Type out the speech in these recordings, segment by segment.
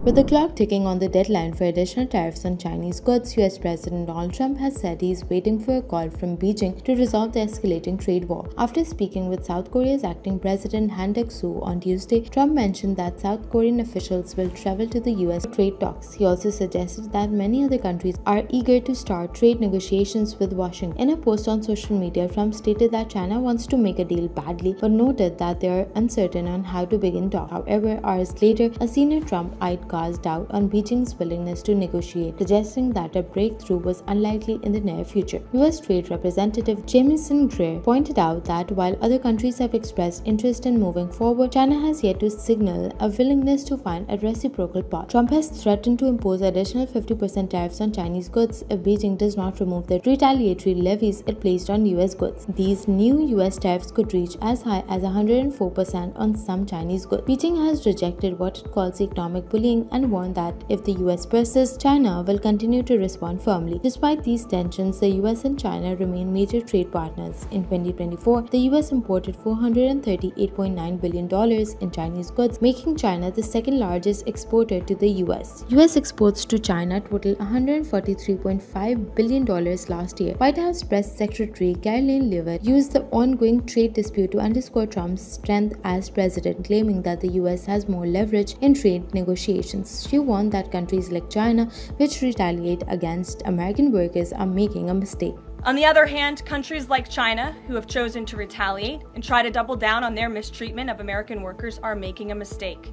With the clock ticking on the deadline for additional tariffs on Chinese goods, US President Donald Trump has said he is waiting for a call from Beijing to resolve the escalating trade war. After speaking with South Korea's acting president Duck-soo on Tuesday, Trump mentioned that South Korean officials will travel to the US for trade talks. He also suggested that many other countries are eager to start trade negotiations with Washington. In a post on social media, Trump stated that China wants to make a deal badly, but noted that they are uncertain on how to begin talks. However, hours later, a senior Trump-eyed cast doubt on Beijing's willingness to negotiate, suggesting that a breakthrough was unlikely in the near future. US Trade Representative Jamieson Greer pointed out that while other countries have expressed interest in moving forward, China has yet to signal a willingness to find a reciprocal path. Trump has threatened to impose additional 50% tariffs on Chinese goods if Beijing does not remove the retaliatory levies it placed on US goods. These new US tariffs could reach as high as 104% on some Chinese goods. Beijing has rejected what it calls economic bullying and warned that if the US persists, China will continue to respond firmly. Despite these tensions, the US and China remain major trade partners. In 2024, the US imported $438.9 billion in Chinese goods, making China the second largest exporter to the US. US exports to China totaled $143.5 billion last year. White House Press Secretary Karoline Leavitt used the ongoing trade dispute to underscore Trump's strength as president, claiming that the US has more leverage in trade negotiations. She warned that countries like China, which retaliate against American workers, are making a mistake. On the other hand, countries like China, who have chosen to retaliate and try to double down on their mistreatment of American workers, are making a mistake.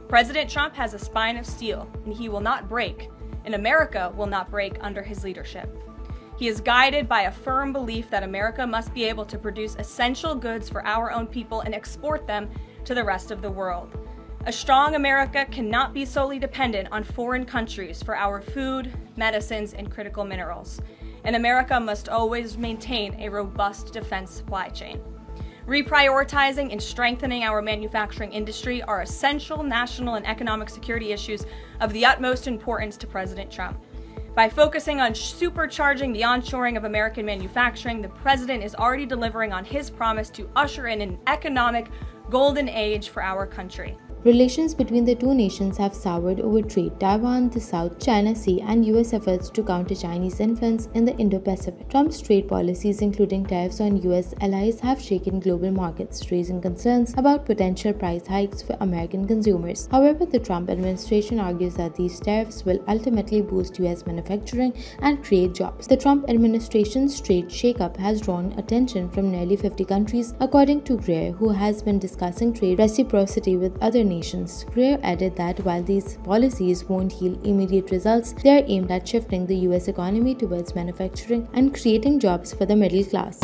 President Trump has a spine of steel, and he will not break, and America will not break under his leadership. He is guided by a firm belief that America must be able to produce essential goods for our own people and export them to the rest of the world. A strong America cannot be solely dependent on foreign countries for our food, medicines, and critical minerals. And America must always maintain a robust defense supply chain. Reprioritizing and strengthening our manufacturing industry are essential national and economic security issues of the utmost importance to President Trump. By focusing on supercharging the onshoring of American manufacturing, the president is already delivering on his promise to usher in an economic golden age for our country. Relations between the two nations have soured over trade, Taiwan, the South China Sea, and US efforts to counter Chinese influence in the Indo-Pacific. Trump's trade policies, including tariffs on US allies, have shaken global markets, raising concerns about potential price hikes for American consumers. However, the Trump administration argues that these tariffs will ultimately boost US manufacturing and create jobs. The Trump administration's trade shakeup has drawn attention from nearly 50 countries, according to Greer, who has been discussing trade reciprocity with other nations. Greer added that while these policies won't yield immediate results, they are aimed at shifting the US economy towards manufacturing and creating jobs for the middle class.